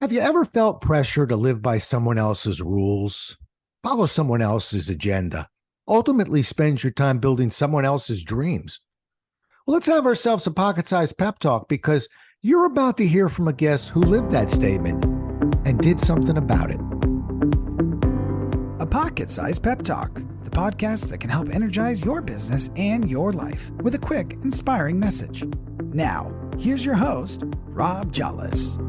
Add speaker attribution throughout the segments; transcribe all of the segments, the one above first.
Speaker 1: Have you ever felt pressure to live by someone else's rules, follow someone else's agenda, ultimately spend your time building someone else's dreams? Well, let's have ourselves a pocket sized pep talk because you're about to hear from a guest who lived that statement and did something about it.
Speaker 2: A Pocket Sized Pep Talk, the podcast that can help energize your business and your life with a quick, inspiring message. Now, here's your host, Rob Jollis.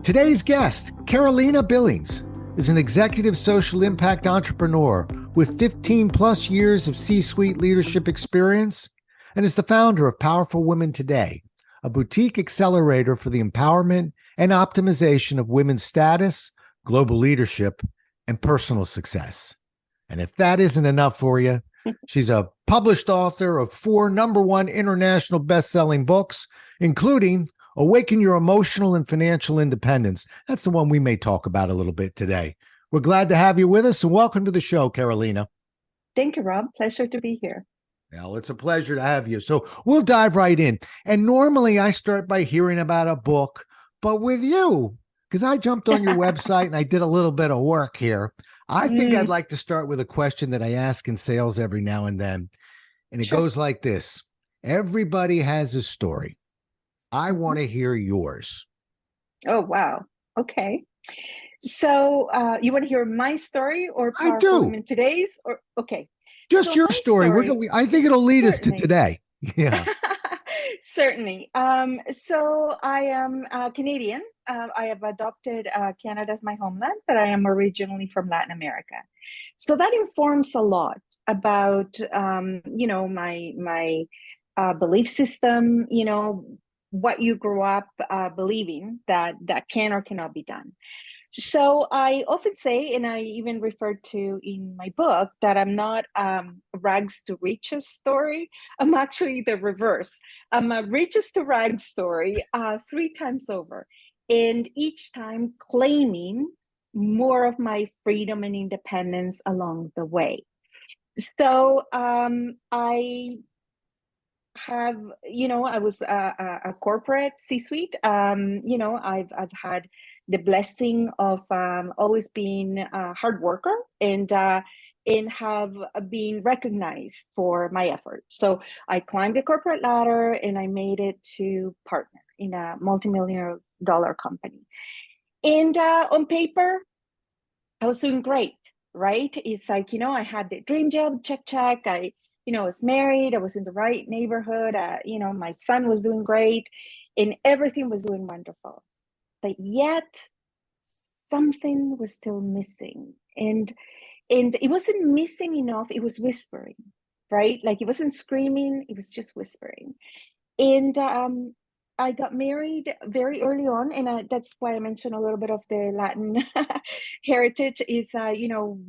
Speaker 1: Today's guest, Carolina Billings, is an executive social impact entrepreneur with 15 plus years of C-suite leadership experience and is the founder of Powerful Women Today, a boutique accelerator for the empowerment and optimization of women's status, global leadership, and personal success. And if that isn't enough for you, she's a published author of 4 #1 international best-selling books, including Awaken Your Emotional and Financial Independence. That's the one we may talk about a little bit today. We're glad to have you with us, and welcome to the show, Carolina.
Speaker 3: Thank you, Rob. Pleasure to be here.
Speaker 1: Well, it's a pleasure to have you. So we'll dive right in. And normally I start by hearing about a book, but with you, because I jumped on your website and I did a little bit of work here, I think I'd like to start with a question that I ask in sales every now and then. And it goes like this. Everybody has a story. I want to hear yours.
Speaker 3: Oh, wow. Okay. So you want to hear my story or
Speaker 1: I
Speaker 3: Powerful
Speaker 1: do.
Speaker 3: Women Today's? Or okay.
Speaker 1: Just
Speaker 3: So
Speaker 1: your
Speaker 3: my
Speaker 1: story. I think it'll lead us to
Speaker 3: certainly.
Speaker 1: today. Yeah.
Speaker 3: Certainly. So I am Canadian. I have adopted Canada as my homeland, but I am originally from Latin America. So that informs a lot about, my belief system, what you grew up believing that can or cannot be done. So I often say, and I even refer to in my book, that I'm not rags to riches story. I'm actually the reverse. I'm a riches to rags story 3 times over. And each time claiming more of my freedom and independence along the way. So I have, I was a corporate C-suite. I've had the blessing of always being a hard worker and have been recognized for my effort. So I climbed the corporate ladder and I made it to partner in a multi-million dollar company. And on paper, I was doing great, right? It's like, I had the dream job, check. I was married, I was in the right neighborhood, my son was doing great, and everything was doing wonderful. But yet, something was still missing. And it wasn't missing enough, it was whispering, right? Like it wasn't screaming, it was just whispering. And I got married very early on, and that's why I mentioned a little bit of the Latin heritage is,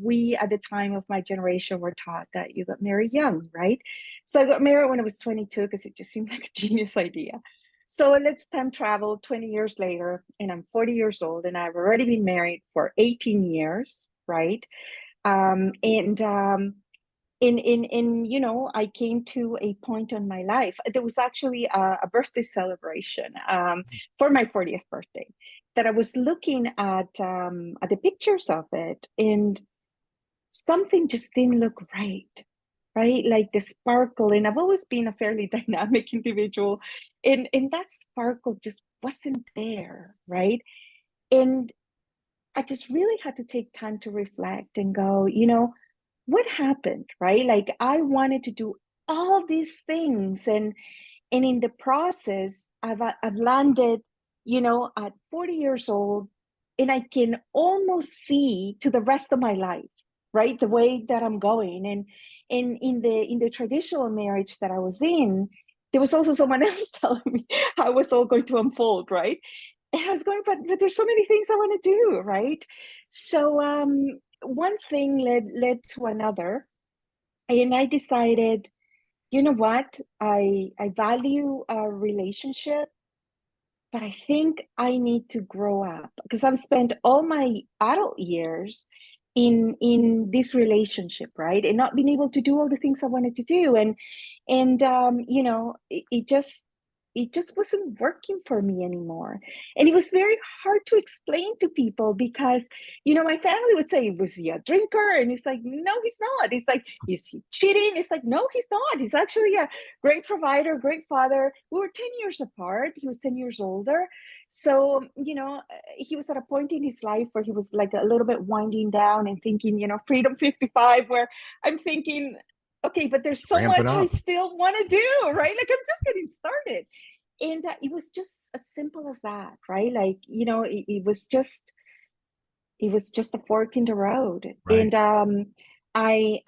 Speaker 3: we at the time of my generation were taught that you got married young, right? So I got married when I was 22 because it just seemed like a genius idea. So let's time travel 20 years later, and I'm 40 years old, and I've already been married for 18 years, right? I came to a point in my life. There was actually a birthday celebration for my 40th birthday that I was looking at the pictures of it, and something just didn't look right, right? Like the sparkle. And I've always been a fairly dynamic individual, and that sparkle just wasn't there, right? And I just really had to take time to reflect and go, what happened, right? Like I wanted to do all these things, and in the process, I've landed, at 40 years old, and I can almost see to the rest of my life, right? The way that I'm going, and in the traditional marriage that I was in, there was also someone else telling me how it was all going to unfold, right? And I was going, but there's so many things I want to do, right? So one thing led to another, and I decided, you know what, I value a relationship, but I think I need to grow up because I've spent all my adult years in this relationship, right, and not being able to do all the things I wanted to do, and it just it just wasn't working for me anymore. And it was very hard to explain to people because, my family would say, was he a drinker? And it's like, no, he's not. It's like, is he cheating? It's like, no, he's not. He's actually a great provider, great father. We were 10 years apart. He was 10 years older. So, he was at a point in his life where he was like a little bit winding down and thinking, Freedom 55, where I'm thinking, okay, but there's so
Speaker 1: Ramp it
Speaker 3: much I
Speaker 1: up.
Speaker 3: still want to do, right? Like, I'm just getting started. And it was just as simple as that, right? Like, it was just a fork in the road.
Speaker 1: Right.
Speaker 3: And I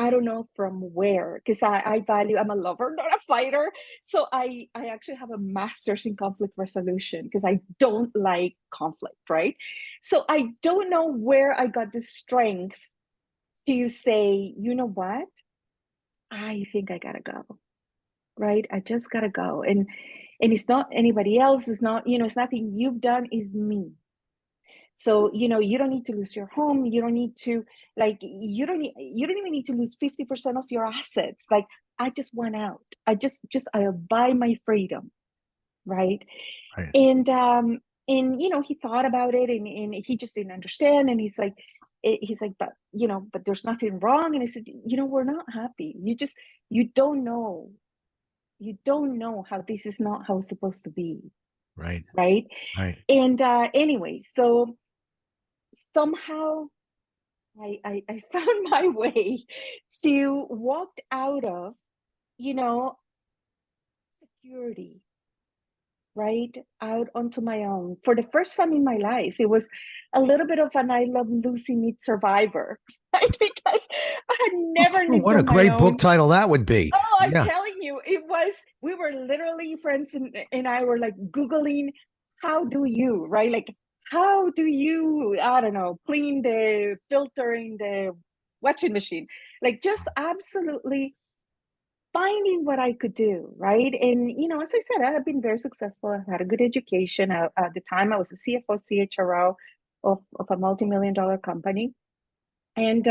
Speaker 3: don't know from where, because I value, I'm a lover, not a fighter. So I actually have a master's in conflict resolution because I don't like conflict, right? So I don't know where I got the strength to say, you know what? I think I gotta go, right? I just gotta go. And it's not anybody else, it's not, it's nothing you've done, is me. So, you don't need to lose your home. You don't need to, you don't even need to lose 50% of your assets. Like, I just want out. I'll buy my freedom. Right.
Speaker 1: Right.
Speaker 3: And he thought about it, and he just didn't understand. And he's like, but there's nothing wrong. And I said, we're not happy. You don't know. You don't know how this is not how it's supposed to be.
Speaker 1: Right.
Speaker 3: Right.
Speaker 1: Right.
Speaker 3: And anyway, so somehow I found my way to walk out of, security, right? Out onto my own for the first time in my life. It was a little bit of an I Love Lucy meets Survivor, right? Because I had never
Speaker 1: Oh,
Speaker 3: lived
Speaker 1: what a
Speaker 3: on my
Speaker 1: great book
Speaker 3: own.
Speaker 1: title that would be.
Speaker 3: Oh, I'm
Speaker 1: Yeah.
Speaker 3: telling you, we were literally friends, and I were like Googling, how do you, right? Like, how do you, I don't know, clean the filter in the washing machine? Like, just absolutely finding what I could do, right? And, as I said, I have been very successful. I've had a good education. At the time, I was a CFO, CHRO of a multi-million-dollar company. And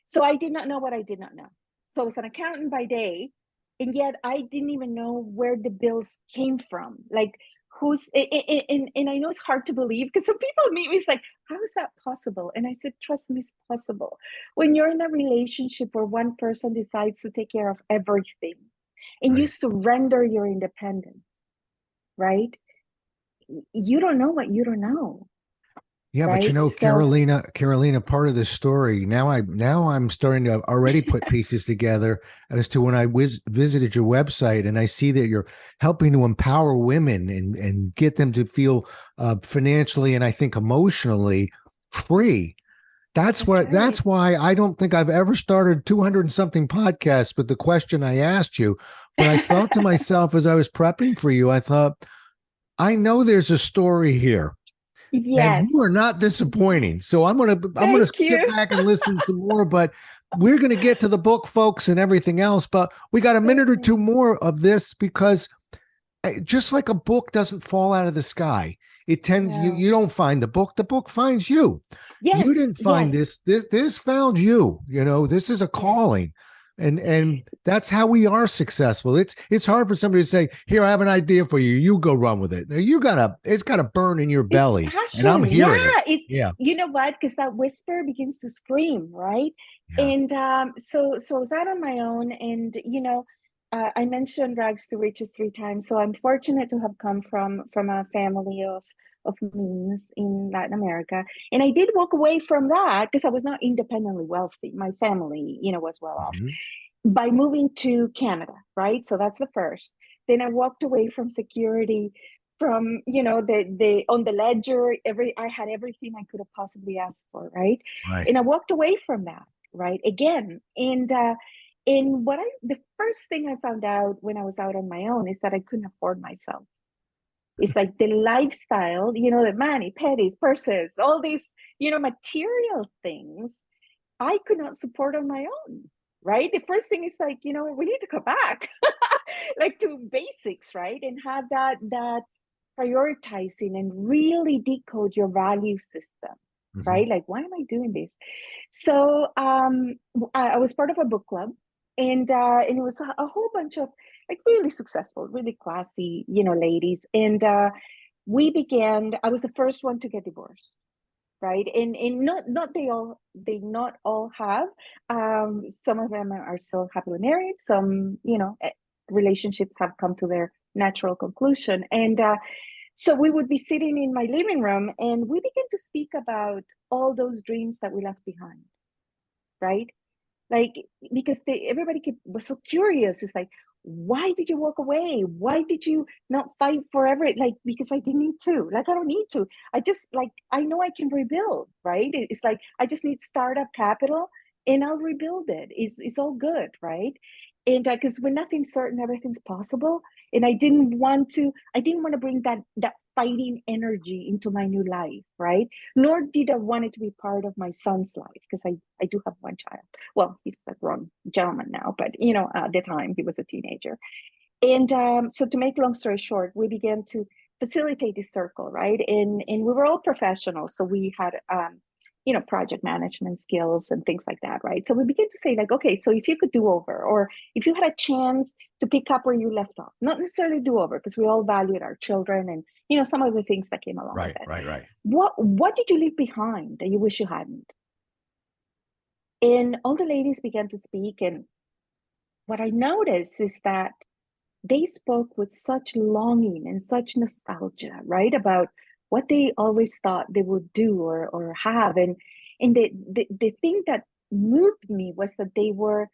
Speaker 3: so I did not know what I did not know. So I was an accountant by day, and yet I didn't even know where the bills came from. Like, and I know it's hard to believe because some people meet me, it's like, how is that possible? And I said, trust me, it's possible. When you're in a relationship where one person decides to take care of everything and you
Speaker 1: Right.
Speaker 3: surrender your independence, right? You don't know what you don't know.
Speaker 1: Yeah, but
Speaker 3: Right. So,
Speaker 1: Carolina, part of the story. Now I'm starting to already put pieces together as to when I visited your website and I see that you're helping to empower women and get them to feel financially and I think emotionally free. That's
Speaker 3: right.
Speaker 1: that's why I don't think I've ever started 200 and something podcasts with the question I asked you. But I thought to myself as I was prepping for you, I thought, I know there's a story here. And
Speaker 3: Yes.
Speaker 1: you are not disappointing. So I'm gonna
Speaker 3: Thank
Speaker 1: sit
Speaker 3: you.
Speaker 1: back and listen some more, but we're gonna get to the book, folks, and everything else. But we got a minute or two more of this because just like a book doesn't fall out of the sky, it tends you don't find the book finds you.
Speaker 3: Yes.
Speaker 1: You didn't find
Speaker 3: Yes.
Speaker 1: this found you. This is a calling. And that's how we are successful. It's hard for somebody to say, here, I have an idea for you. You go run with it. It's gotta burn in your
Speaker 3: It's
Speaker 1: belly. And I'm
Speaker 3: passion.
Speaker 1: hearing
Speaker 3: Yeah.
Speaker 1: it.
Speaker 3: It's,
Speaker 1: Yeah.
Speaker 3: you know what? Because that whisper begins to scream, right?
Speaker 1: Yeah.
Speaker 3: And so I was out on my own, and I mentioned rags to riches 3 times. So I'm fortunate to have come from a family of means in Latin America, and I did walk away from that because I was not independently wealthy. My family, was well off
Speaker 1: Mm-hmm.
Speaker 3: by moving to Canada, right? So that's the first. Then I walked away from security, from the on the ledger. I had everything I could have possibly asked for, right?
Speaker 1: Right.
Speaker 3: And I walked away from that, right? Again, and the first thing I found out when I was out on my own is that I couldn't afford myself. It's like the lifestyle, the money, petties, purses, all these, material things I could not support on my own, right? The first thing is like, we need to come back like to basics, right? And have that prioritizing and really decode your value system,
Speaker 1: Mm-hmm.
Speaker 3: right? Like, why am I doing this? So I was part of a book club, and it was a whole bunch of like really successful, really classy, ladies. And I was the first one to get divorced. Right. And not they not all have. Some of them are still happily married. Some, relationships have come to their natural conclusion. And so we would be sitting in my living room and we began to speak about all those dreams that we left behind. Right. Like, because everybody was so curious. It's like, why did you walk away? Why did you not fight forever? Like, because I didn't need to. Like, I don't need to. I just, like, I know I can rebuild, right? It's like, I just need startup capital and I'll rebuild it. It's all good, right? And because when nothing's certain, everything's possible. And I didn't want to bring that fighting energy into my new life, right? Nor did I want it to be part of my son's life, because I do have one child. Well, he's a grown gentleman now, but at the time he was a teenager. And so to make long story short, we began to facilitate this circle, right? And we were all professionals, so we had project management skills and things like that, right? So we began to say, like, okay, so if you could do over, or if you had a chance to pick up where you left off, not necessarily do over, because we all valued our children and some of the things that came along with it.
Speaker 1: Right.
Speaker 3: What did you leave behind that you wish you hadn't? And all the ladies began to speak, and what I noticed is that they spoke with such longing and such nostalgia, right, about what they always thought they would do or have. And the thing that moved me was that they were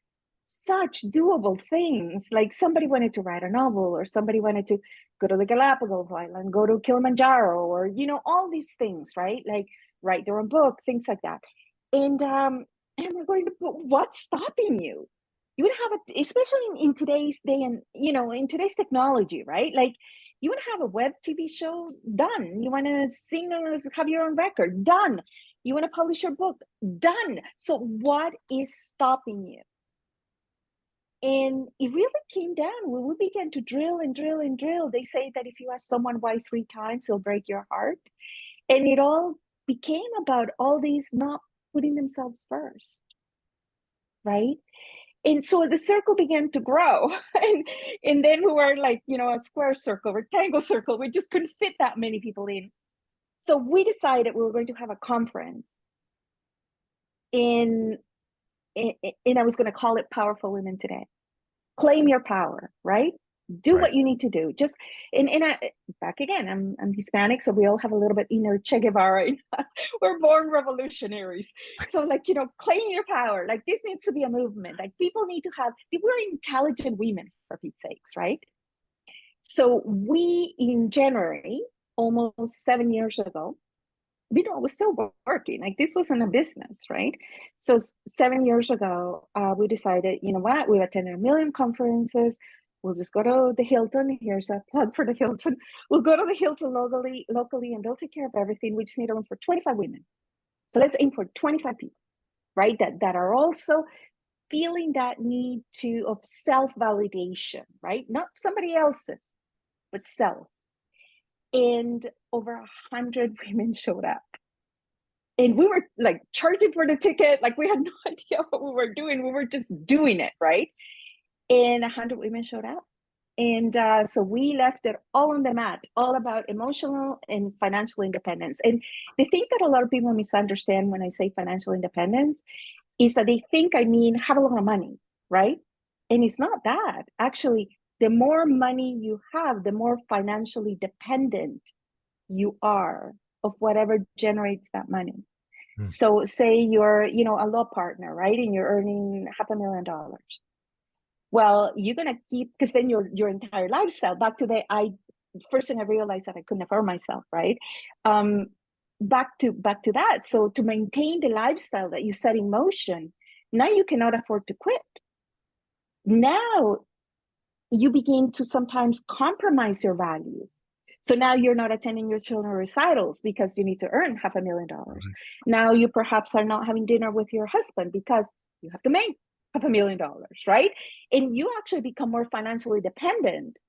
Speaker 3: such doable things. Like, somebody wanted to write a novel, or somebody wanted to go to the Galapagos Island, go to Kilimanjaro, or all these things, right? Like, write their own book, things like that. And we're going to put, what's stopping you? You would have it, especially in today's day, and in today's technology, right? Like, you want to have a web TV show, done. You want to sing or have your own record, done. You want to publish your book, done. So what is stopping you? And it really came down when we began to drill and drill and drill. They say that if you ask someone why 3 times, it'll break your heart. And it all became about all these not putting themselves first, right? And so the circle began to grow. And then we were like, a square circle, rectangle circle. We just couldn't fit that many people in. So we decided we were going to have a conference. And I was going to call it Powerful Women Today. Claim your power, right? Do what you need to do. Just, and I, back again, I'm Hispanic, so we all have a little bit inner Che Guevara in us. We're born revolutionaries. So, like, claim your power. Like, this needs to be a movement. Like, people need to we're intelligent women, for Pete's sakes, right? So we, in January, almost 7 years ago, I was still working. Like, this wasn't a business, right? So 7 years ago, we decided, you know what? We've attended a million conferences. We'll just go to the Hilton. Here's a plug for the Hilton. We'll go to the Hilton locally, and they'll take care of everything. We just need room for 25 women. So let's aim for 25 people, right? That are also feeling that need of self-validation, right? Not somebody else's, but self. And over 100 women showed up. And we were like charging for the ticket. Like, we had no idea what we were doing. We were just doing it, right? And 100 women showed up. And so we left it all on the mat, all about emotional and financial independence. And the thing that a lot of people misunderstand when I say financial independence is that they think I mean have a lot of money, right? And it's not that. Actually, the more money you have, the more financially dependent you are of whatever generates that money. So say you're, a law partner, right? And you're earning $500,000. Well, you're going to keep, because then your entire lifestyle, back to first thing I realized that I couldn't afford myself, right? Back to that. So to maintain the lifestyle that you set in motion, now you cannot afford to quit. Now you begin to sometimes compromise your values. So now you're not attending your children's recitals because you need to earn $500,000. Right. Now you perhaps are not having dinner with your husband because you have to make $500,000, right? And you actually become more financially dependent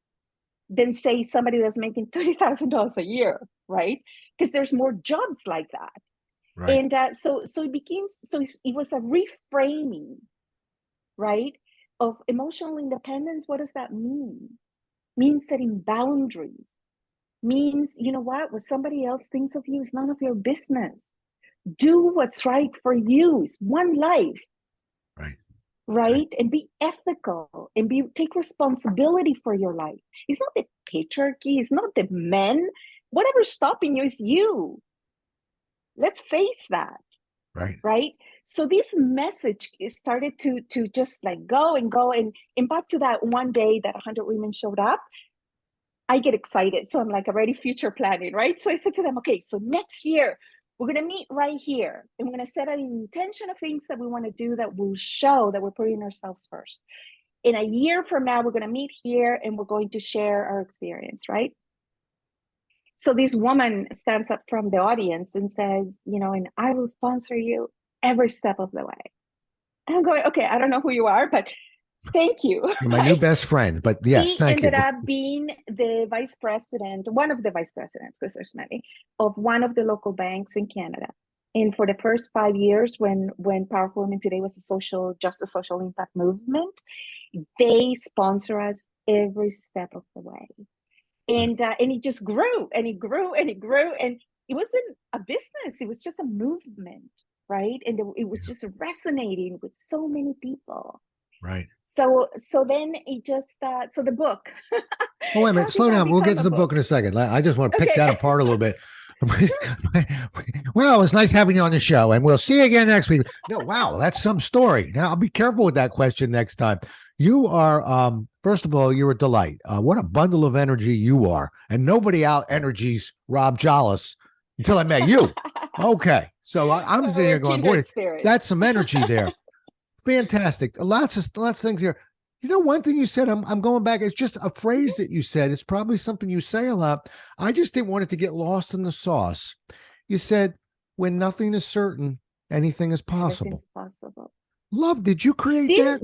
Speaker 3: than, say, somebody that's making $30,000 a year, right? Because there's more jobs like that. Right. And so it was a reframing, right? of emotional independence, what does that mean? Means setting boundaries. Means, you know what somebody else thinks of you is none of your business. Do what's right for you. It's one life. Right? And be ethical and take responsibility for your life. It's not the patriarchy, it's not the men. Whatever's stopping you is you. Let's face that. Right. So this message started to just like go and back to that one day that 100 women showed up. I get excited. So I'm like already future planning, right? So I said to them, okay, so next year we're going to meet right here and we're going to set an intention of things that we want to do that will show that we're putting ourselves first. In a year from now, we're going to meet here and we're going to share our experience, right? So this woman stands up from the audience and says, and I will sponsor you every step of the way. And I'm going, okay, I don't know who you are, but thank you.
Speaker 1: You're my new best friend, but yes, thank you.
Speaker 3: She ended up being the vice president, one of the vice presidents, because there's many, of one of the local banks in Canada. And for the first 5 years, when Powerful Women Today was a social impact movement, they sponsor us every step of the way. And it just grew and it grew and it grew. And it wasn't a business, it was just a movement, right? And it was just resonating with so many people.
Speaker 1: Right.
Speaker 3: So then it just so the book.
Speaker 1: Oh, wait a minute, slow down. We'll get to the book in a second. I just want to pick that apart a little bit. Well, it's nice having you on the show, and we'll see you again next week. No, wow, that's some story. Now I'll be careful with that question next time. You are, first of all, you're a delight. What a bundle of energy you are, and nobody out energies Rob Jollis until I met you. Okay, so I'm sitting here going, boy, that's some energy there. Fantastic. Lots of things here. One thing you said, I'm going back. It's just a phrase that you said. It's probably something you say a lot. I just didn't want it to get lost in the sauce. You said, when nothing is certain, anything is possible.
Speaker 3: Everything's possible.
Speaker 1: Love, did you create that?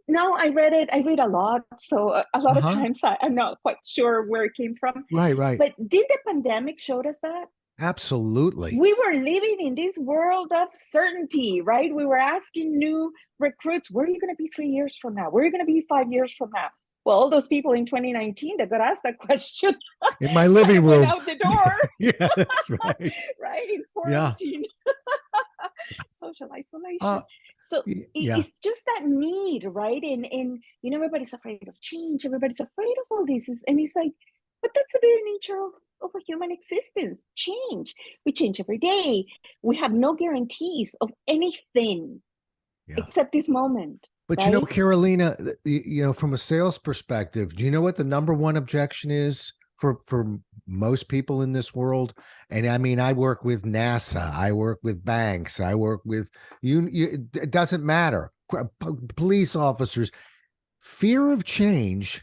Speaker 3: No, I read it. I read a lot. So a lot of times I'm not quite sure where it came from.
Speaker 1: Right.
Speaker 3: But did the pandemic show us that?
Speaker 1: Absolutely.
Speaker 3: We were living in this world of certainty, right? We were asking new recruits, where are you going to be 3 years from now? Where are you going to be 5 years from now? Well, all those people in 2019 that got asked that question
Speaker 1: in my living room,
Speaker 3: went out the door.
Speaker 1: Yeah, that's right.
Speaker 3: Right, in quarantine. Yeah. Social isolation. So it's just that need, right? And everybody's afraid of change. Everybody's afraid of all this. And it's like, but that's the very nature of a human existence. Change. We change every day. We have no guarantees of anything except this moment.
Speaker 1: But
Speaker 3: right?
Speaker 1: Carolina, from a sales perspective, do you know what the number one objection is for most people in this world? And I mean, I work with NASA, I work with banks, I work with it doesn't matter. Police officers. Fear of change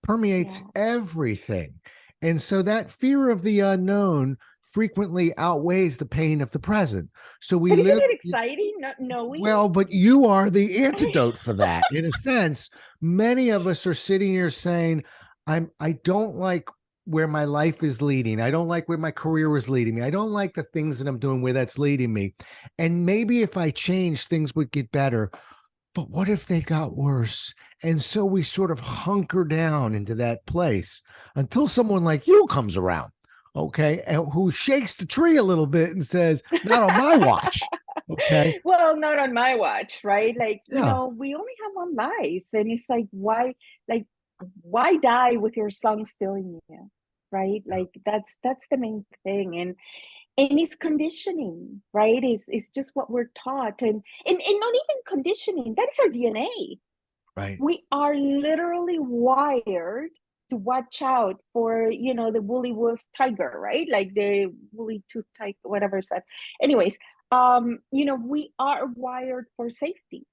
Speaker 1: permeates everything. And so that fear of the unknown frequently outweighs the pain of the present. So
Speaker 3: but isn't it exciting not knowing?
Speaker 1: Well, but you are the antidote for that. In a sense, many of us are sitting here saying, I don't like where my life is leading. I don't like where my career is leading me. I don't like the things that I'm doing where that's leading me. And maybe if I change, things would get better. But what if they got worse? And so we sort of hunker down into that place until someone like you comes around, okay, and who shakes the tree a little bit and says, not on my watch. Okay.
Speaker 3: Well, not on my watch, right? Like, we only have one life. And it's like, why die with your song still in you? Right? Like that's the main thing. And it's conditioning, right? It's just what we're taught. And not even conditioning, that's our DNA.
Speaker 1: Right.
Speaker 3: We are literally wired to watch out for, the woolly wolf tiger, right? Like the woolly tooth tiger, whatever it's that. Anyways, we are wired for safety.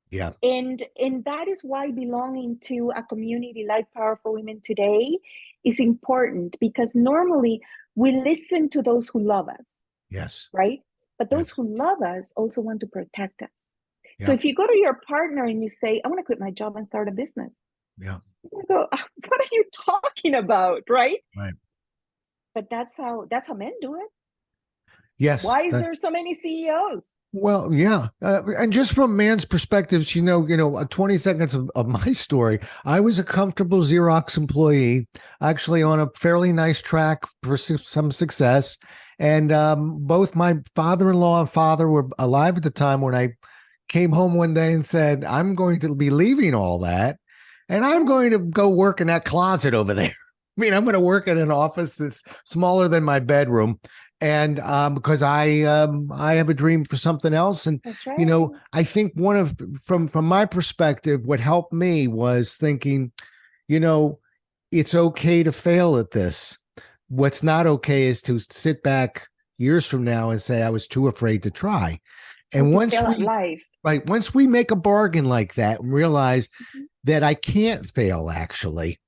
Speaker 1: Yeah.
Speaker 3: And that is why belonging to a community like Powerful Women Today is important, because normally we listen to those who love us.
Speaker 1: Yes.
Speaker 3: Right? But those who love us also want to protect us.
Speaker 1: Yeah.
Speaker 3: So if you go to your partner and you say, I want to quit my job and start a business.
Speaker 1: Yeah.
Speaker 3: You go, what are you talking about? Right?
Speaker 1: Right.
Speaker 3: But that's how men do it.
Speaker 1: Yes.
Speaker 3: Why is there so many CEOs?
Speaker 1: Well, yeah, and just from man's perspectives, 20 seconds of my story. I was a comfortable Xerox employee, actually on a fairly nice track for some success, and both my father-in-law and father were alive at the time when I came home one day and said, "I'm going to be leaving all that, and I'm going to go work in that closet over there." I mean, I'm going to work in an office that's smaller than my bedroom, and because I have a dream for something else. And
Speaker 3: That's right.
Speaker 1: I think from my perspective, what helped me was thinking, you know it's okay to fail at this. What's not okay is to sit back years from now and say I was too afraid to try.
Speaker 3: Or
Speaker 1: And
Speaker 3: to fail at life.
Speaker 1: once we make a bargain like that and realize
Speaker 3: Mhm.
Speaker 1: that I can't fail, actually,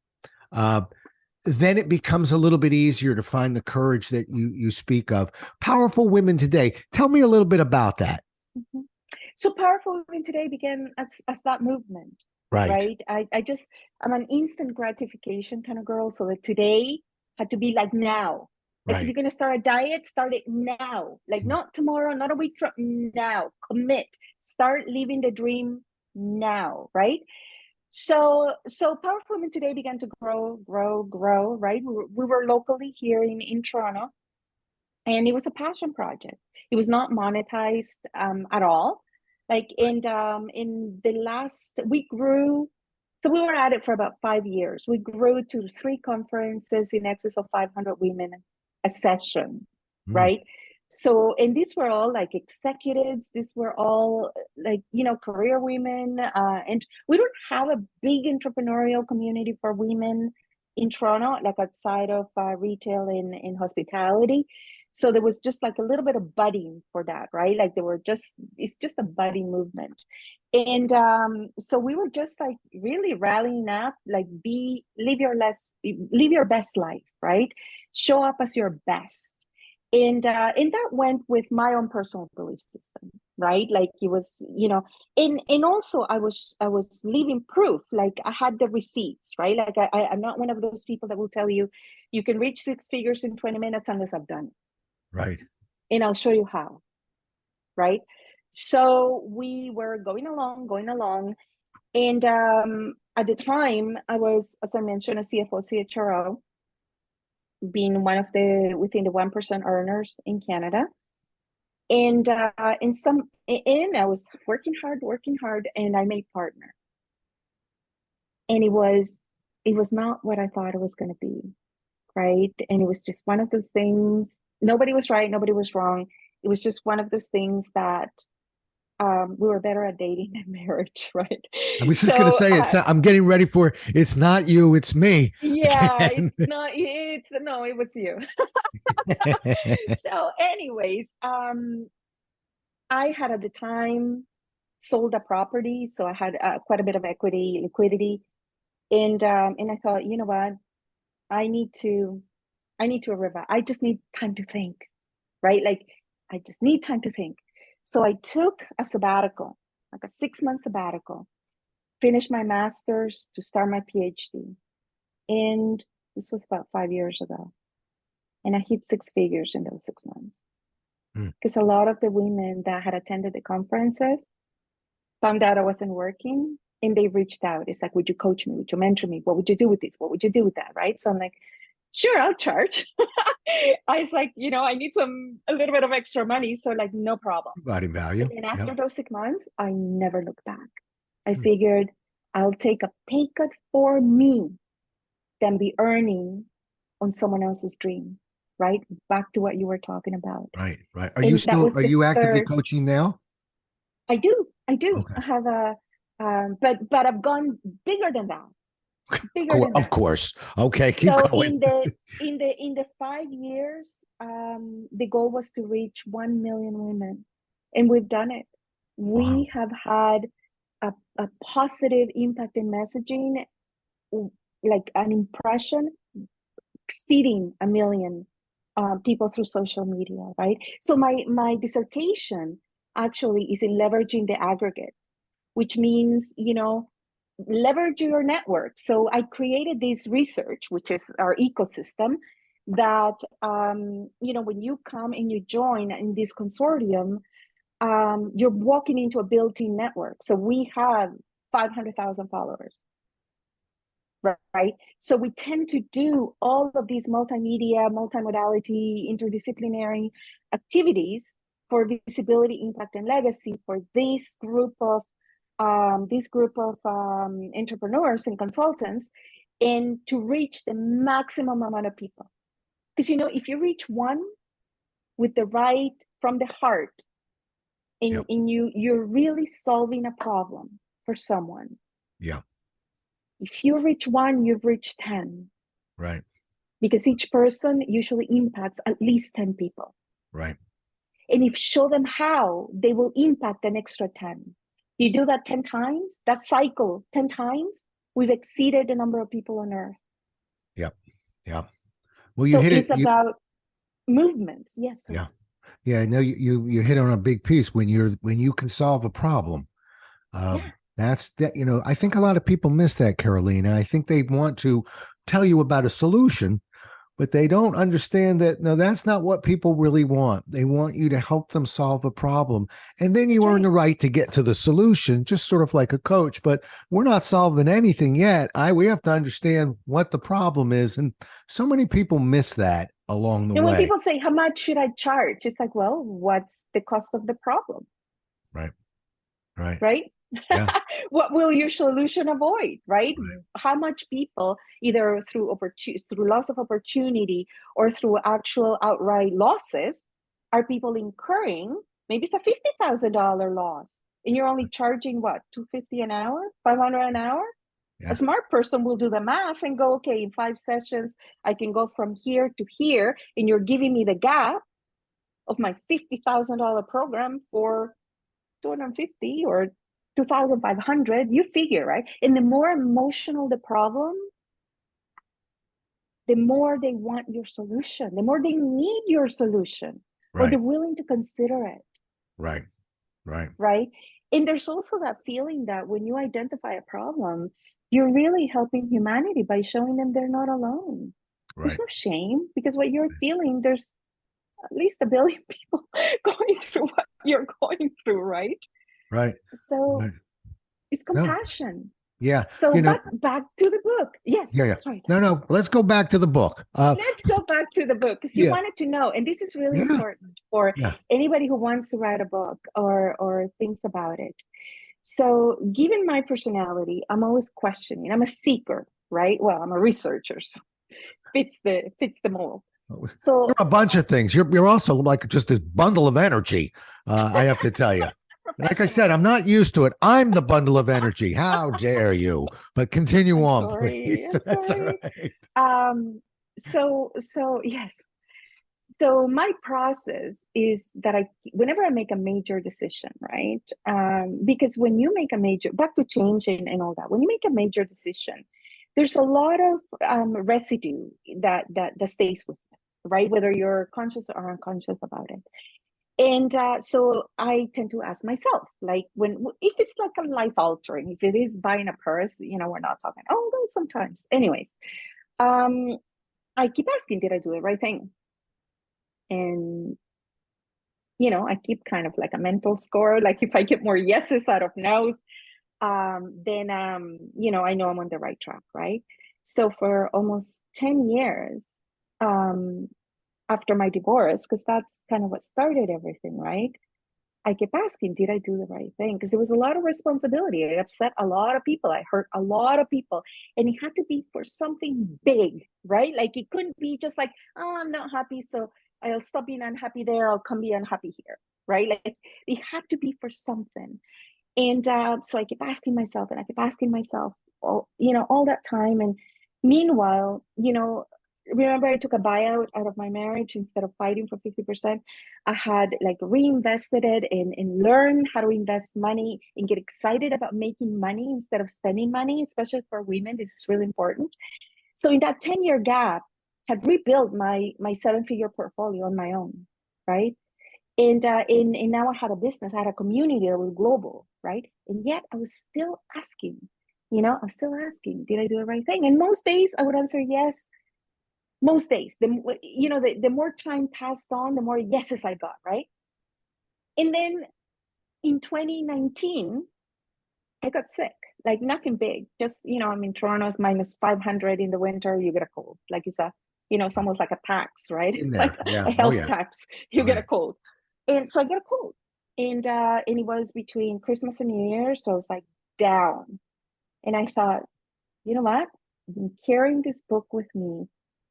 Speaker 1: uh, then it becomes a little bit easier to find the courage that you speak of. Powerful women today. Tell me a little bit about that.
Speaker 3: Mhm. So Powerful Women Today began as that movement,
Speaker 1: Right.
Speaker 3: right? I'm an instant gratification kind of girl. So that today had to be like now. Like if
Speaker 1: Right.
Speaker 3: you're gonna start a diet, start it now. Like not tomorrow, not a week from now. Commit. Start living the dream now, right? So Powerful Women Today began to grow, right? We were locally here in Toronto, and it was a passion project. It was not monetized at all. Like in the last, we grew. So we were at it for about 5 years. We grew to 3 conferences in excess of 500 women a session,
Speaker 1: Mm,
Speaker 3: right? So, and these were all like executives. These were all like, career women. And we don't have a big entrepreneurial community for women in Toronto, like outside of retail and in hospitality. So there was just like a little bit of budding for that, right? Like it's just a budding movement. And so we were just like really rallying up, like live your best life, right? Show up as your best. And that went with my own personal belief system, right? Like it was, and also I was living proof. Like I had the receipts, right? Like I'm not one of those people that will tell you you can reach 6 figures in 20 minutes unless I've done it,
Speaker 1: right.
Speaker 3: and I'll show you how, right? So we were going along. And at the time, I was, as I mentioned, a CFO, CHRO, being one of the within the 1% earners in Canada. And I was working hard, and I made partner. And it was not what I thought it was going to be, right? And it was just one of those things. Nobody was right, nobody was wrong. It was just one of those things that we were better at dating than marriage, right?
Speaker 1: I was just going to
Speaker 3: So
Speaker 1: say I'm getting ready for it's not you, it's me.
Speaker 3: yeah, it's not. It's no, it was you. So, anyways, I had at the time sold a property, so I had quite a bit of equity, liquidity, and I thought, you know what, I need to, revive. I just need time to think, right? Like I just need time to think. So I took a sabbatical, like a 6 month sabbatical, finished my master's to start my PhD. And this was about 5 years ago. And I hit 6 figures in those 6 months.
Speaker 1: Mm,
Speaker 3: Because a lot of the women that had attended the conferences found out I wasn't working, and they reached out. It's like, would you coach me? Would you mentor me? What would you do with this? What would you do with that? Right. So I'm like, sure, I'll charge. I was like, I need a little bit of extra money. So like, no problem.
Speaker 1: body value.
Speaker 3: And
Speaker 1: Yep.
Speaker 3: after those 6 months, I never looked back. I
Speaker 1: Mm,
Speaker 3: figured I'll take a pay cut for me than be earning on someone else's dream, right? Back to what you were talking about.
Speaker 1: right. Right.
Speaker 3: And that was
Speaker 1: Are
Speaker 3: the
Speaker 1: you actively
Speaker 3: third.
Speaker 1: coaching now?
Speaker 3: I do.
Speaker 1: Okay.
Speaker 3: I have but I've gone bigger than that, bigger than
Speaker 1: Of
Speaker 3: that.
Speaker 1: course. Okay. Keep
Speaker 3: So
Speaker 1: going.
Speaker 3: in the 5 years, the goal was to reach 1 million women, and we've done it.
Speaker 1: Wow.
Speaker 3: We have had a positive impact in messaging, like an impression exceeding 1 million people through social media, right? So my dissertation actually is in leveraging the aggregate, which means leverage your network. So I created this research, which is our ecosystem, that when you come and you join in this consortium, you're walking into a built-in network. So we have 500,000 followers, right? So we tend to do all of these multimedia, multimodality, interdisciplinary activities for visibility, impact, and legacy for this group of entrepreneurs and consultants, and to reach the maximum amount of people. Because if you reach one with the right from the heart, and you're really solving a problem for someone.
Speaker 1: Yeah.
Speaker 3: If you reach one, you've reached 10.
Speaker 1: Right.
Speaker 3: Because each person usually impacts at least 10 people.
Speaker 1: Right.
Speaker 3: And if you show them how, they will impact an extra 10. You do that 10 times, that cycle 10 times, we've exceeded the number of people on earth.
Speaker 1: Yep. Yeah. Well, you hit
Speaker 3: it's
Speaker 1: it.
Speaker 3: About movements. Yes. Sir.
Speaker 1: Yeah. Yeah. No, you hit on a big piece when you can solve a problem. That's that, I think a lot of people miss that, Carolina. I think they want to tell you about a solution, but they don't understand that, no, that's not what people really want. They want you to help them solve a problem. And then you earn the right to get to the solution, just sort of like a coach. But we're not solving anything yet. We have to understand what the problem is. And so many people miss that along the way.
Speaker 3: When people say, how much should I charge? It's like, well, what's the cost of the problem?
Speaker 1: Right.
Speaker 3: Yeah. What will your solution avoid? Right? How much people, either through loss of opportunity or through actual outright losses, are people incurring? Maybe it's a $50,000 loss, and you're only charging what, $250 an hour, $500 an hour? Yeah. A smart person will do the math and go, okay, in 5 sessions, I can go from here to here, and you're giving me the gap of my $50,000 program for $250 or $2,500, you figure, right? And the more emotional the problem, the more they want your solution, the more they need your solution, or they're willing to consider it. Right. And there's also that feeling that when you identify a problem, you're really helping humanity by showing them they're not alone. There's no shame, because what you're feeling, there's at least 1 billion people going through what you're going through, right? Right. So it's compassion.
Speaker 1: Yeah.
Speaker 3: So back to the book. Yes.
Speaker 1: Yeah. Sorry. No. Let's go back to the book.
Speaker 3: Let's go back to the book, because you wanted to know, and this is really important for anybody who wants to write a book or thinks about it. So given my personality, I'm always questioning. I'm a seeker, right? Well, I'm a researcher, so fits the mold. So
Speaker 1: you're a bunch of things. You're also like just this bundle of energy. I have to tell you. Like I said, I'm not used to it. I'm the bundle of energy. How dare you? But continue on, please.
Speaker 3: I'm sorry. So yes. So my process is that whenever I make a major decision, right? Because when you make back to change and all that, when you make a major decision, there's a lot of residue that stays with you, right? Whether you're conscious or unconscious about it. And so I tend to ask myself, like, if it's like a life altering, if it is buying a purse, we're not talking, sometimes. Anyways, I keep asking, did I do the right thing? And, I keep kind of like a mental score. Like if I get more yeses out of no's, then, I know I'm on the right track, right? So for almost 10 years, after my divorce, because that's kind of what started everything, right? I kept asking, did I do the right thing? Because there was a lot of responsibility. I upset a lot of people. I hurt a lot of people. And it had to be for something big, right? Like it couldn't be just like, I'm not happy, so I'll stop being unhappy there. I'll come be unhappy here, right? Like it had to be for something. And so I kept asking myself, all that time. And meanwhile, remember I took a buyout out of my marriage instead of fighting for 50%. I had like reinvested it and learned how to invest money and get excited about making money instead of spending money, especially for women. This is really important. So in that 10-year gap, had rebuilt my 7-figure portfolio on my own, right? And now I had a business, I had a community that was global, right? And yet I was still asking, did I do the right thing? And most days I would answer yes. Most days, the more time passed on, the more yeses I got, right? And then in 2019, I got sick, like nothing big, just, I'm in Toronto, it's minus 500 in the winter, you get a cold. Like it's almost like a tax, right?
Speaker 1: In there.
Speaker 3: Like
Speaker 1: Yeah.
Speaker 3: a
Speaker 1: Oh,
Speaker 3: health
Speaker 1: yeah.
Speaker 3: tax, you
Speaker 1: Oh,
Speaker 3: get
Speaker 1: yeah.
Speaker 3: a cold. And so I get a cold. And it was between Christmas and New Year, so I was like down. And I thought, you know what? I've been carrying this book with me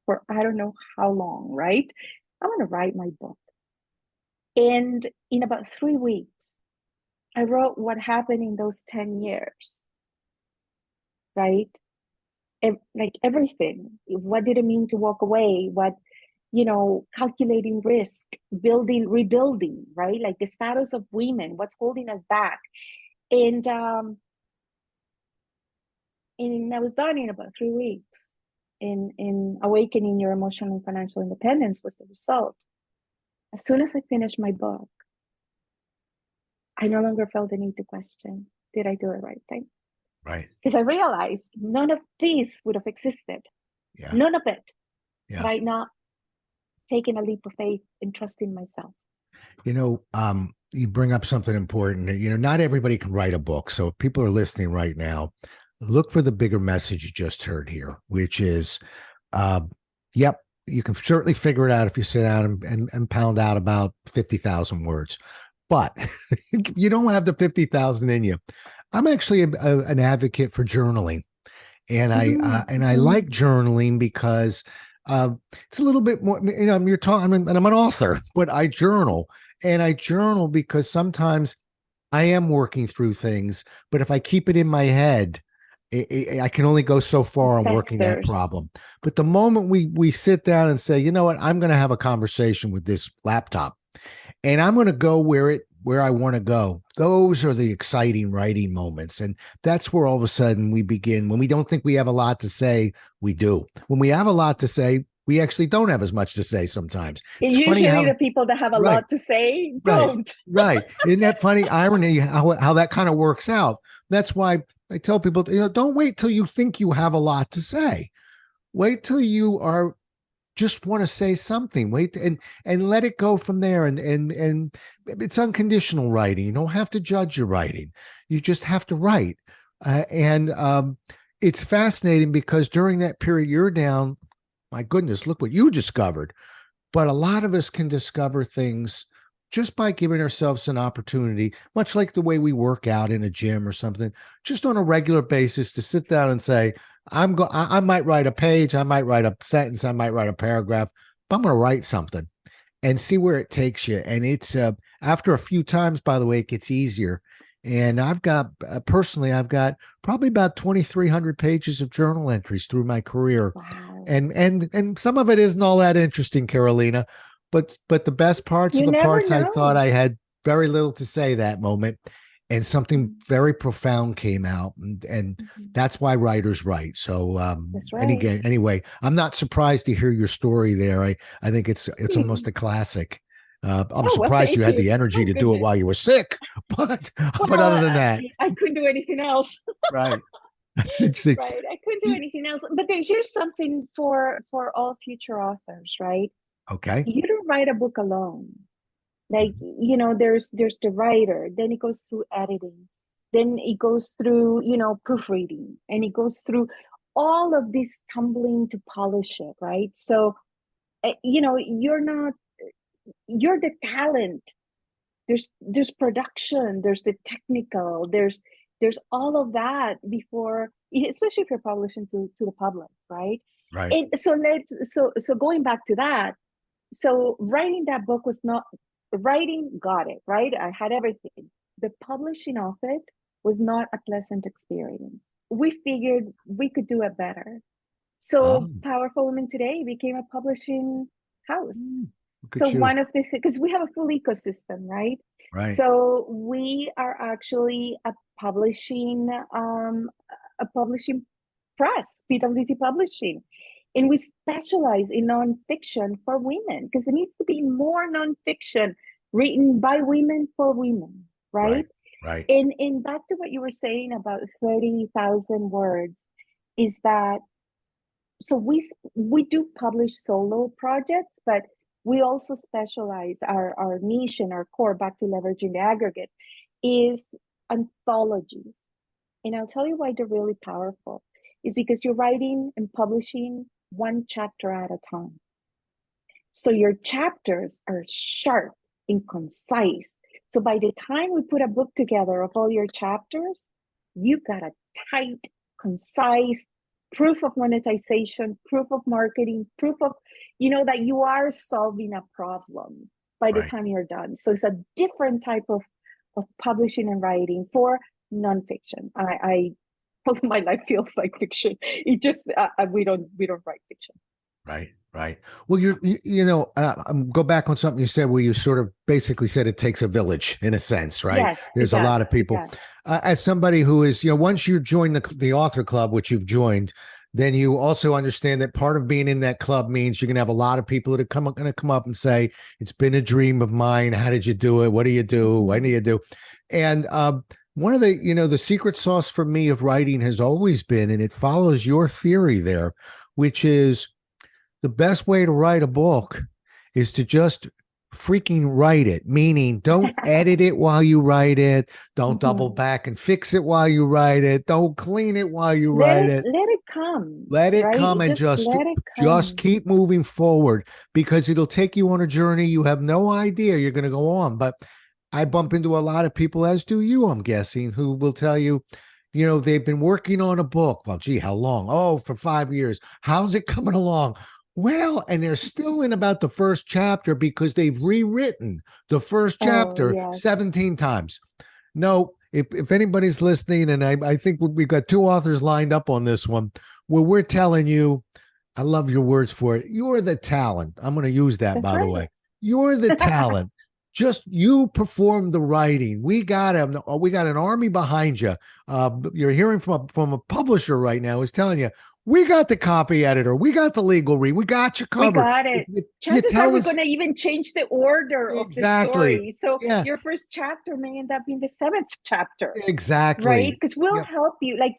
Speaker 3: for I don't know how long, right? I'm going to write my book. And in about 3 weeks, I wrote what happened in those 10 years, right? Like everything. What did it mean to walk away? Calculating risk, building, rebuilding, right? Like the status of women, what's holding us back. And I was done in about 3 weeks. In awakening your emotional and financial independence was the result. As soon as I finished my book, I no longer felt the need to question, did I do the right thing?
Speaker 1: Right.
Speaker 3: Because I realized none of this would have existed.
Speaker 1: Yeah.
Speaker 3: None of it.
Speaker 1: Yeah.
Speaker 3: Had I not taken a leap of faith and trusting myself.
Speaker 1: You bring up something important. Not everybody can write a book. So if people are listening right now, look for the bigger message you just heard here, which is, yep, you can certainly figure it out if you sit down and pound out about 50,000 words. But you don't have the 50,000 in you. I'm actually an advocate for journaling. And I like journaling because it's a little bit more, you're talking, and I'm an author, but I journal. And I journal because sometimes I am working through things, but if I keep it in my head, I can only go so far on working that problem. But the moment we sit down and say, you know what, I'm going to have a conversation with this laptop, and I'm going to go where I want to go. Those are the exciting writing moments. And that's where all of a sudden we begin. When we don't think we have a lot to say, we do. When we have a lot to say, we actually don't have as much to say sometimes.
Speaker 3: It's usually the people that have a lot to say don't.
Speaker 1: Right. Isn't that funny irony how that kind of works out? That's why I tell people, don't wait till you think you have a lot to say. Wait till you are just want to say something. Wait and let it go from there. And it's unconditional writing. You don't have to judge your writing. You just have to write. It's fascinating because during that period you're down, my goodness, look what you discovered. But a lot of us can discover things just by giving ourselves an opportunity, much like the way we work out in a gym or something, just on a regular basis to sit down and say, I might write a page, I might write a sentence, I might write a paragraph, but I'm going to write something and see where it takes you. And it's after a few times, by the way, it gets easier. And I've got personally, I've got probably about 2,300 pages of journal entries through my career.
Speaker 3: Wow.
Speaker 1: And some of it isn't all that interesting, Carolina, but the best parts are the parts I thought I had very little to say that moment, and something very profound came out, and that's why writers write. So
Speaker 3: that's right.
Speaker 1: Anyway, I'm not surprised to hear your story there. I think it's almost a classic. I'm surprised you had the energy to do it while you were sick, but other than that,
Speaker 3: I couldn't do anything else.
Speaker 1: Right. That's interesting.
Speaker 3: Right. I couldn't do anything else. But here's something for all future authors, right?
Speaker 1: Okay.
Speaker 3: You don't write a book alone. Like, there's the writer, then it goes through editing, then it goes through, proofreading, and it goes through all of this tumbling to polish it, right? So, you're the talent. There's production, there's the technical, there's all of that before, especially if you're publishing to the public, right?
Speaker 1: Right.
Speaker 3: And so going back to that, so writing that book was not got it right. I had everything. The publishing of it was not a pleasant experience. We figured we could do it better. So Powerful Women Today became a publishing house. So one of the because we have a full ecosystem, right?
Speaker 1: Right.
Speaker 3: So we are actually a publishing press, PWT Publishing, and we specialize in nonfiction for women because there needs to be more nonfiction written by women for women, right?
Speaker 1: Right.
Speaker 3: And back to what you were saying about 30,000 words, is that so we do publish solo projects, but we also specialize our niche and our core, back to leveraging the aggregate, is anthologies. And I'll tell you why they're really powerful. Is because you're writing and publishing one chapter at a time. So your chapters are sharp and concise. So by the time we put a book together of all your chapters, you've got a tight, concise proof of monetization, proof of marketing, proof of, that you are solving a problem by the time you're done. So it's a different type of publishing and writing for nonfiction. I my life feels like fiction. It just we don't write fiction.
Speaker 1: Right. Well, go back on something you said where you sort of basically said it takes a village in a sense, right?
Speaker 3: Yes,
Speaker 1: there's a lot of people. As somebody who is, once you join the author club, which you've joined, then you also understand that part of being in that club means you're going to have a lot of people that are going to come up and say, it's been a dream of mine. How did you do it? What do you do? When do you do? And one of the, the secret sauce for me of writing has always been, and it follows your theory there, which is the best way to write a book is to just freaking write it, meaning don't edit it while you write it. Don't double back and fix it while you write it. Don't clean it while you write it.
Speaker 3: Let it come.
Speaker 1: Let it come and just keep moving forward, because it'll take you on a journey you have no idea you're going to go on. But I bump into a lot of people, as do you, I'm guessing, who will tell you, they've been working on a book. Well, gee, how long? Oh, for 5 years. How's it coming along? Well, and they're still in about the first chapter because they've rewritten the first chapter 17 times. No, if anybody's listening, and I think we've got 2 authors lined up on this one, where we're telling you, I love your words for it. You're the talent. I'm going to use that, by the way. You're the talent. Just you perform the writing. We got an army behind you. You're hearing from a publisher right now who's telling you, we got the copy editor. We got the legal read. We got you covered.
Speaker 3: We got it. Chances are we're going to even change the order of the story. So your first chapter may end up being the 7th chapter.
Speaker 1: Exactly.
Speaker 3: Right? Because we'll help you. Like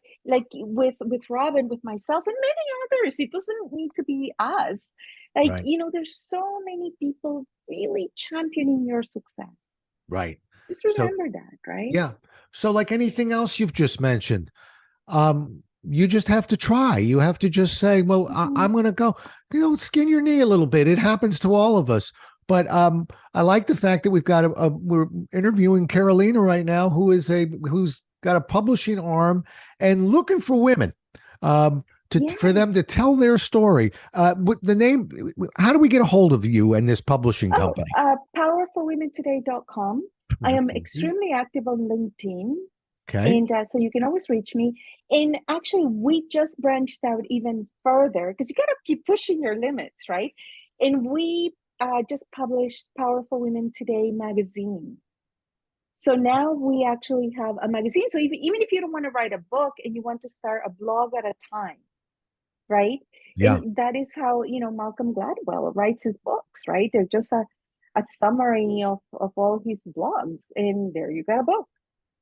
Speaker 3: with Robin, with myself, and many others. It doesn't need to be us. There's so many people really championing your success.
Speaker 1: Right.
Speaker 3: Just remember that, right?
Speaker 1: Yeah. So like anything else you've just mentioned, you just have to try. You have to just say, well, I'm going to go, skin your knee a little bit. It happens to all of us. But I like the fact that we're interviewing Carolina right now, who's got a publishing arm and looking for women for them to tell their story. The name, how do we get a hold of you and this publishing company?
Speaker 3: Powerfulwomentoday.com. I am extremely active on LinkedIn.
Speaker 1: Okay.
Speaker 3: And so you can always reach me. And actually, we just branched out even further because you got to keep pushing your limits, right? And we just published Powerful Women Today magazine. So now we actually have a magazine. So even if you don't want to write a book and you want to start a blog at a time, right?
Speaker 1: Yeah.
Speaker 3: And that is how, Malcolm Gladwell writes his books, right? They're just a summary of all his blogs. And there you got a book.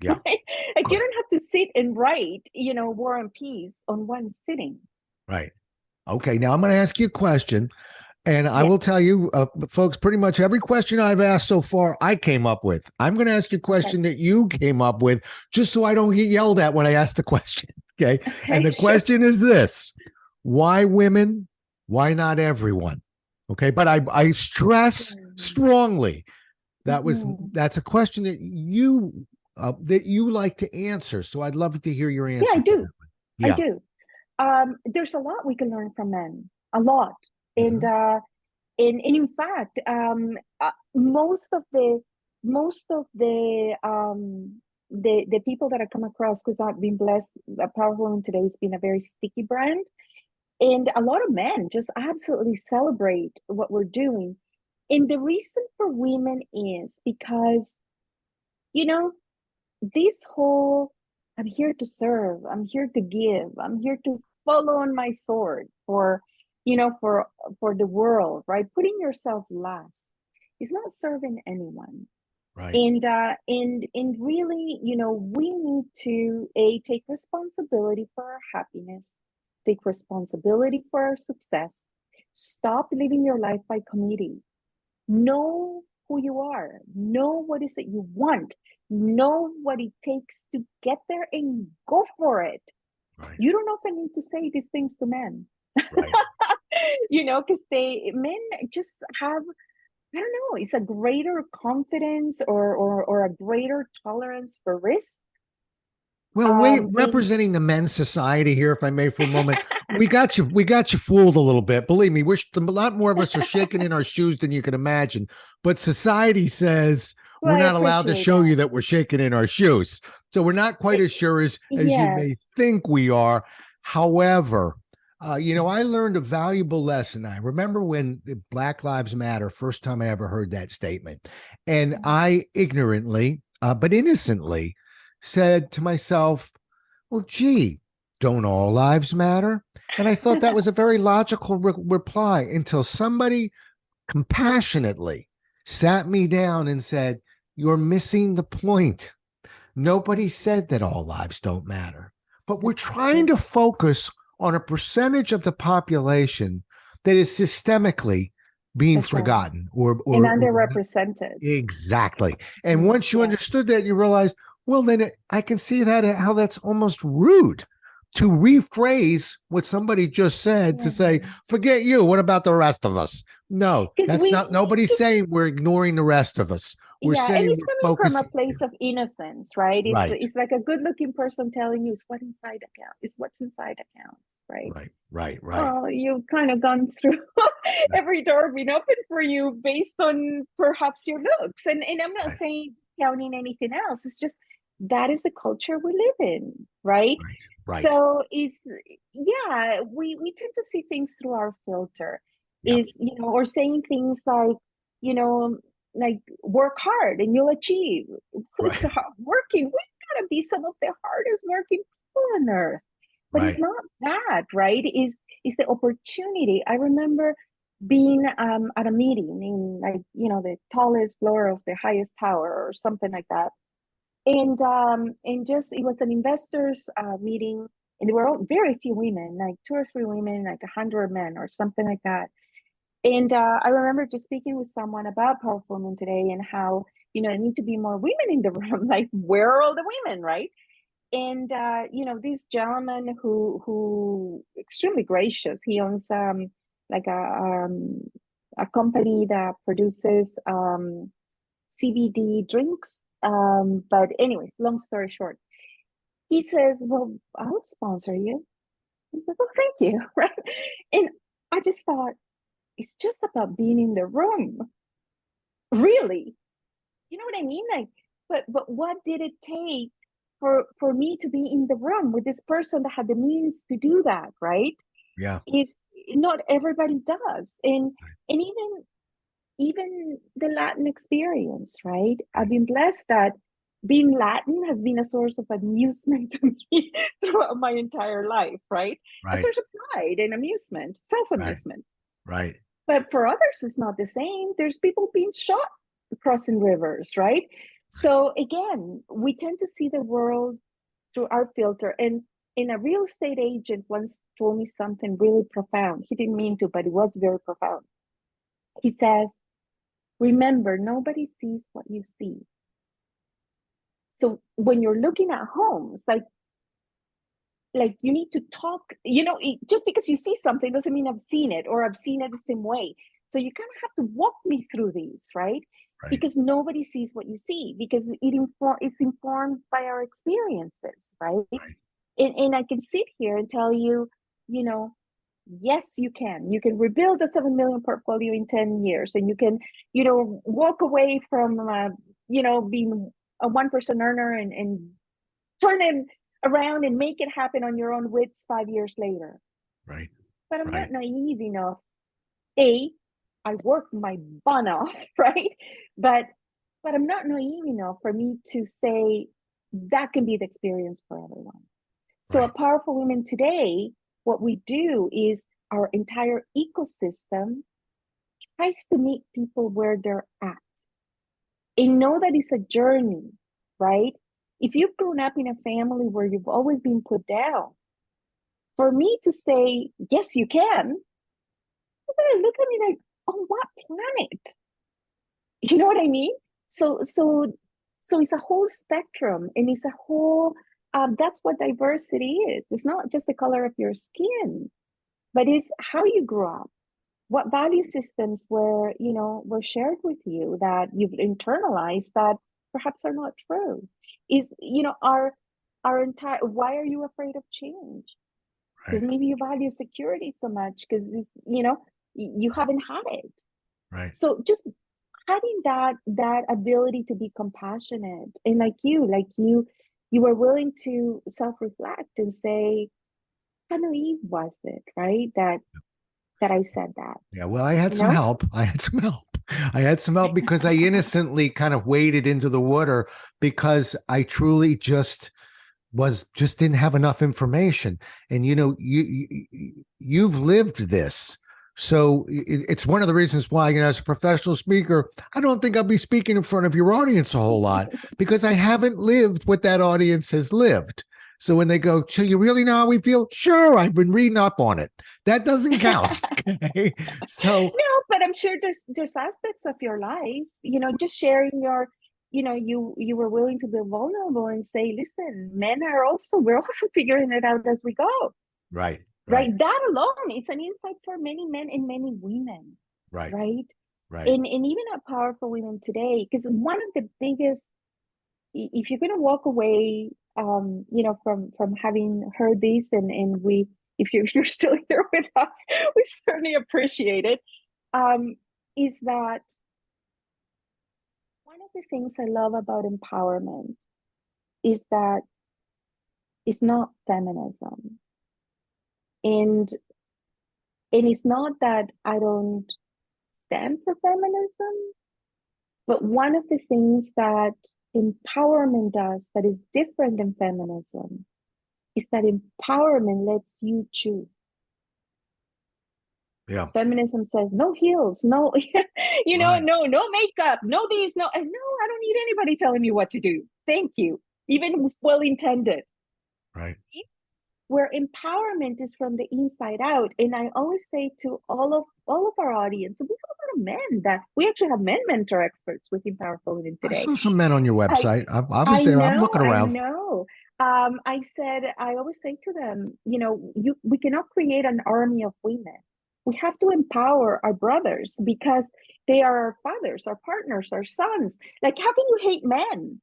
Speaker 1: Yeah.
Speaker 3: Right? Like you don't have to sit and write, War and Peace on one sitting.
Speaker 1: Right. Okay. Now I'm going to ask you a question, and I will tell you, folks, pretty much every question I've asked so far, I came up with. I'm going to ask you a question that you came up with, just so I don't get yelled at when I ask the question. Okay. And the question is this: why women? Why not everyone? Okay. But I stress strongly that's a question that you like to answer. So I'd love to hear your answer.
Speaker 3: Yeah, I do. Yeah. I do. There's a lot we can learn from men, a lot. And in fact, most of the people that I come across, because I've been blessed, Powerful Women Today has been a very sticky brand. And a lot of men just absolutely celebrate what we're doing. And the reason for women is because, this whole, I'm here to serve, I'm here to give, I'm here to follow on my sword for the world, right? Putting yourself last is not serving anyone.
Speaker 1: Right.
Speaker 3: And really, we need to take responsibility for our happiness, take responsibility for our success, stop living your life by committee. Know who you are, know what is it you want, know what it takes to get there, and go for it.
Speaker 1: Right.
Speaker 3: You don't often need to say these things to men.
Speaker 1: Right.
Speaker 3: Because men just have, I don't know, it's a greater confidence or a greater tolerance for risk.
Speaker 1: Well, wait, representing the men's society here, if I may, for a moment, we got you fooled a little bit. Believe me, a lot more of us are shaking in our shoes than you can imagine. But society says we're not allowed to show you that we're shaking in our shoes, so we're not quite as sure as you may think we are. However, I learned a valuable lesson. I remember when the Black Lives Matter, first time I ever heard that statement, and I ignorantly, but innocently, said to myself, well, gee, don't all lives matter? And I thought that was a very logical reply until somebody compassionately sat me down and said, you're missing the point. Nobody said that all lives don't matter, but we're trying to focus on a percentage of the population that is systemically being forgotten or
Speaker 3: underrepresented.
Speaker 1: Exactly. And once you understood that, you realized, well, then I can see how that's almost rude to rephrase what somebody just said to say, forget you. What about the rest of us? No, that's nobody's saying we're ignoring the rest of us. We're saying
Speaker 3: and it's coming from a place of innocence, right? It's like a good-looking person telling you what's inside accounts, right?
Speaker 1: Right.
Speaker 3: Oh, you've kind of gone through every door being open for you based on perhaps your looks. And I'm not saying counting anything else. It's just that is the culture we live in, right? So we tend to see things through our filter. Or saying things like work hard and you'll achieve. Working, we've got to be some of the hardest working people on earth. But it's not that, right? Is the opportunity. I remember being at a meeting in the tallest floor of the highest tower or something like that. And just it was an investors meeting, and there were very few women, like 2 or 3 women, like 100 men or something like that. And I remember just speaking with someone about powerful women today and how there need to be more women in the room. Like, where are all the women, right? And this gentleman who extremely gracious. He owns like a company that produces CBD drinks. But anyways, long story short, he says, well, I'll sponsor you. He said, well, thank you. Right. And I just thought, it's just about being in the room. Really? You know what I mean? Like, but what did it take for me to be in the room with this person that had the means to do that, right?
Speaker 1: Yeah.
Speaker 3: If not everybody does. And even the Latin experience, right? I've been blessed that being Latin has been a source of amusement to me throughout my entire life, right? A source of pride and amusement, self-amusement.
Speaker 1: Right.
Speaker 3: But for others, it's not the same. There's people being shot crossing rivers, right? So again, we tend to see the world through our filter. And a real estate agent once told me something really profound. He didn't mean to, but it was very profound. He says, remember, nobody sees what you see. So when you're looking at homes, like you need to talk, just because you see something doesn't mean I've seen it or I've seen it the same way. So you kind of have to walk me through these, right? Because nobody sees what you see, because it's informed by our experiences, right? And I can sit here and tell you, yes, you can rebuild a 7 million portfolio in 10 years, and you can, walk away from, being a 1% earner and turn it around and make it happen on your own wits 5 years later.
Speaker 1: Right.
Speaker 3: But I'm not naive enough. I worked my butt off, right? But I'm not naive enough for me to say that can be the experience for everyone. So at Powerful Women today, what we do is our entire ecosystem tries to meet people where they're at. And know that it's a journey, right? If you've grown up in a family where you've always been put down, for me to say, yes, you can, you're going to look at me like, on what planet? You know what I mean? So it's a whole spectrum, and it's a whole. That's what diversity is. It's not just the color of your skin, but it's how you grew up, what value systems were shared with you that you've internalized that perhaps are not true. Is our entire, why are you afraid of change?
Speaker 1: Right.
Speaker 3: Because maybe you value security so much because you haven't had it.
Speaker 1: Right.
Speaker 3: So just having that ability to be compassionate, and like you were willing to self-reflect and say, how naive was it, right? That I said that,
Speaker 1: Yeah, well, I had
Speaker 3: you
Speaker 1: some
Speaker 3: know?
Speaker 1: help. I had some help. I had some help because I innocently kind of waded into the water because I truly just didn't have enough information. And you've lived this. So it's one of the reasons why, as a professional speaker, I don't think I'll be speaking in front of your audience a whole lot because I haven't lived what that audience has lived. So when they go, so you really know how we feel? Sure, I've been reading up on it. That doesn't count. Okay. So
Speaker 3: No, but I'm sure there's aspects of your life, just sharing your, you were willing to be vulnerable and say, listen, we're also figuring it out as we go.
Speaker 1: right, right,
Speaker 3: Right. That alone is an insight for many men and many women.
Speaker 1: right,
Speaker 3: Right.
Speaker 1: right.
Speaker 3: And even at Powerful Women Today, because one of the biggest, if you're going to walk away, from having heard this, and we, if you're still here with us, we certainly appreciate it. Um, is that one of the things I love about empowerment is that it's not feminism, and it's not that I don't stand for feminism, but one of the things that empowerment does that is different than feminism is that empowerment lets you choose.
Speaker 1: Yeah,
Speaker 3: Feminism says no heels, no,
Speaker 1: right,
Speaker 3: no makeup, no these, no, and no, I don't need anybody telling me what to do. Thank you, even well intended.
Speaker 1: right.
Speaker 3: Where empowerment is from the inside out, and I always say to all of our audience, we have a lot of men that we actually have men mentor experts within Powerful Women
Speaker 1: I
Speaker 3: Today.
Speaker 1: saw some men on your
Speaker 3: I
Speaker 1: website. I was
Speaker 3: I
Speaker 1: there. I'm
Speaker 3: know,
Speaker 1: looking
Speaker 3: I
Speaker 1: around.
Speaker 3: know. I always say to them, we cannot create an army of women. We have to empower our brothers because they are our fathers, our partners, our sons. Like, how can you hate men?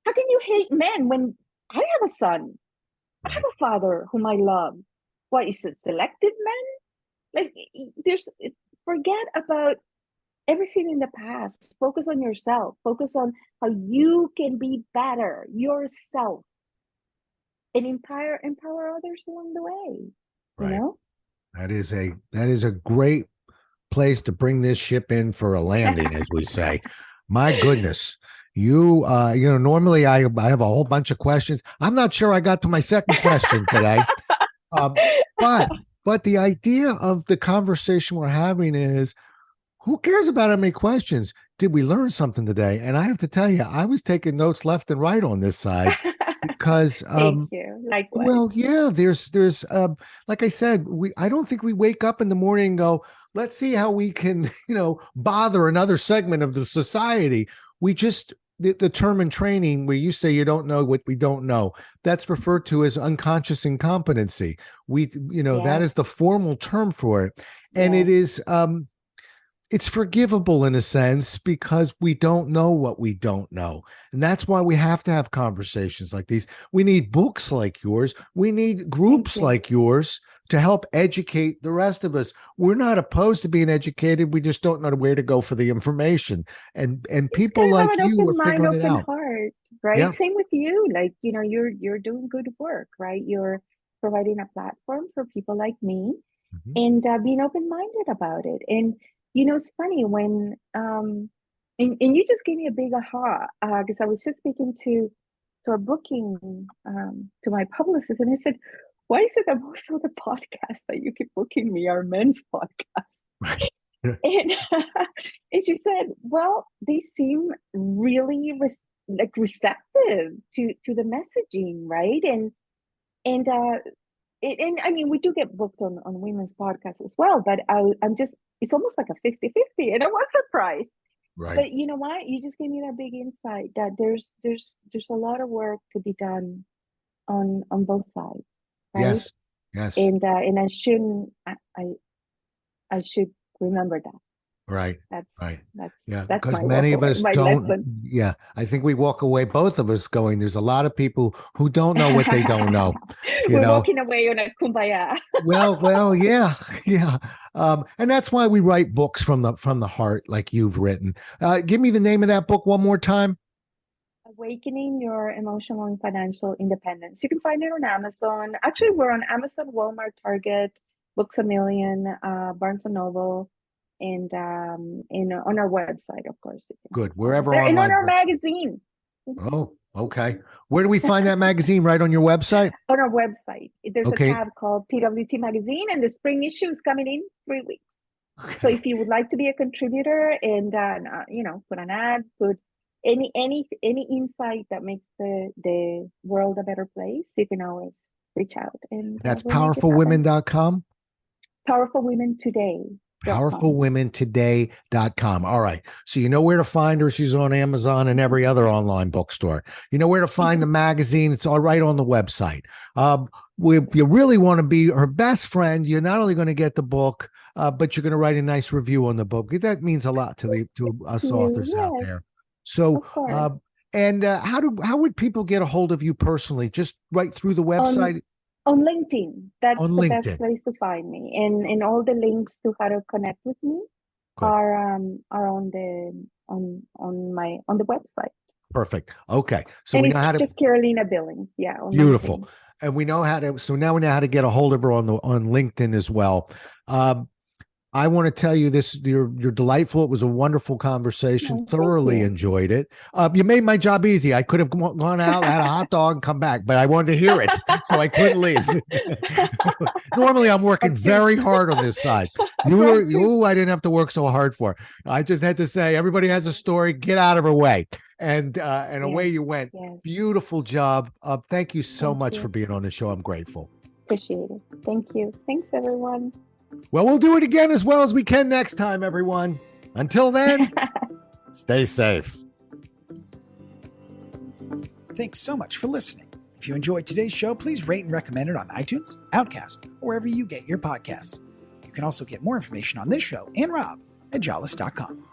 Speaker 3: How can you hate men when I have a son? I have
Speaker 1: Right.
Speaker 3: a father whom I love. What is it, selective men? Like, there's, forget about everything in the past. Focus on yourself. Focus on how you can be better yourself and empower others along the way. You
Speaker 1: Right.
Speaker 3: know?
Speaker 1: That is a great place to bring this ship in for a landing, as we say. My goodness. Normally I have a whole bunch of questions. I'm not sure I got to my second question today. Um, but but the idea of the conversation we're having is who cares about how many questions? Did we learn something today? And I have to tell you, I was taking notes left and right on this side because
Speaker 3: Thank you. Likewise.
Speaker 1: well, yeah, there's like I said, I don't think we wake up in the morning and go, let's see how we can, bother another segment of the society. We just the term in training where you say you don't know what we don't know, that's referred to as unconscious incompetency. That
Speaker 3: Yes.
Speaker 1: is the formal term for it. And it
Speaker 3: Yes.
Speaker 1: is it's forgivable in a sense because we don't know what we don't know. And that's why we have to have conversations like these. We need books like yours. We need
Speaker 3: Thank
Speaker 1: groups
Speaker 3: you.
Speaker 1: like yours to help educate the rest of us. We're not opposed to being educated. We just don't know where to go for the information. And
Speaker 3: You just
Speaker 1: people
Speaker 3: gotta have
Speaker 1: like
Speaker 3: an
Speaker 1: you are
Speaker 3: open mind,
Speaker 1: figuring it
Speaker 3: open
Speaker 1: out.
Speaker 3: heart, right?
Speaker 1: Yeah.
Speaker 3: Same with you. Like, you're doing good work, right? You're providing a platform for people like me,
Speaker 1: Mhm.
Speaker 3: and being open-minded about it. And it's funny when and you just gave me a big aha, because I was just speaking to a booking to my publicist, and I said, why is it that most of the podcasts that you keep booking me are men's podcasts?
Speaker 1: Right.
Speaker 3: And and she said, well, they seem really receptive to the messaging, right? And I mean, we do get booked on women's podcasts as well, but I'm just, it's almost like a 50-50. And I was surprised.
Speaker 1: Right.
Speaker 3: But you know what? You just gave me that big insight that there's a lot of work to be done on both sides, right?
Speaker 1: Yes. Yes.
Speaker 3: And I shouldn't. I should remember that.
Speaker 1: Right.
Speaker 3: That's
Speaker 1: Right.
Speaker 3: that's
Speaker 1: Yeah.
Speaker 3: that's
Speaker 1: Because
Speaker 3: my
Speaker 1: many of us
Speaker 3: my
Speaker 1: don't.
Speaker 3: lesson.
Speaker 1: Yeah. I think we walk away, both of us going, there's a lot of people who don't know what they don't know, you
Speaker 3: We're
Speaker 1: know?
Speaker 3: walking away on a kumbaya.
Speaker 1: Well, yeah. Yeah. And that's why we write books from the heart, like you've written. Give me the name of that book one more time.
Speaker 3: Awakening Your Emotional and Financial Independence. You can find it on Amazon. Actually, we're on Amazon, Walmart, Target, Books A Million, Barnes and Noble, and on our website, of course. You can
Speaker 1: Good.
Speaker 3: also find it
Speaker 1: Wherever
Speaker 3: there. And on
Speaker 1: online
Speaker 3: our
Speaker 1: books.
Speaker 3: magazine.
Speaker 1: Oh, okay. Where do we find that magazine? Right on your website?
Speaker 3: On our website, there's a
Speaker 1: Okay.
Speaker 3: tab called PWT Magazine, and the spring issue is coming in 3 weeks. So
Speaker 1: Okay.
Speaker 3: if you would like to be a contributor and put an ad, put any insight that makes the world a better place, you can always reach out, and
Speaker 1: That's
Speaker 3: we'll make it happen.
Speaker 1: powerfulwomen.com.
Speaker 3: Powerfulwomentoday.com.
Speaker 1: powerfulwomentoday.com. All right. So you know where to find her. She's on Amazon and every other online bookstore. You know where to find the magazine. It's all right on the website. You really want to be her best friend. You're not only going to get the book, but you're going to write a nice review on the book. That means a lot to us authors out
Speaker 3: Yes,
Speaker 1: there. So,
Speaker 3: of course.
Speaker 1: how would people get a hold of you personally? Just right through the website?
Speaker 3: On LinkedIn, that's
Speaker 1: On
Speaker 3: the
Speaker 1: LinkedIn.
Speaker 3: best place to find me, and all the links to how to connect with me
Speaker 1: Good.
Speaker 3: are on the website.
Speaker 1: Perfect. Okay. So
Speaker 3: And
Speaker 1: we
Speaker 3: it's
Speaker 1: know how to.
Speaker 3: just Carolina Billings. Yeah. On
Speaker 1: Beautiful.
Speaker 3: LinkedIn.
Speaker 1: And we know how to. So now we know how to get a hold of her on LinkedIn as well. I want to tell you this, you're delightful. It was a wonderful conversation.
Speaker 3: Oh,
Speaker 1: Thoroughly
Speaker 3: thank you.
Speaker 1: enjoyed it. You made my job easy. I could have gone out, had a hot dog, and come back, but I wanted to hear it, so I couldn't leave. Normally, I'm working very hard on this side. I didn't have to work so hard for. I just had to say, everybody has a story. Get out of her way, and away you went.
Speaker 3: Yes.
Speaker 1: Beautiful job. Thank you so
Speaker 3: Thank
Speaker 1: much
Speaker 3: you.
Speaker 1: for being on the show. I'm grateful.
Speaker 3: Appreciate it. Thank you. Thanks, everyone.
Speaker 1: Well, we'll do it again as well as we can next time, everyone. Until then, stay safe.
Speaker 2: Thanks so much for listening. If you enjoyed today's show, please rate and recommend it on iTunes, Outcast, or wherever you get your podcasts. You can also get more information on this show and Rob at jollis.com.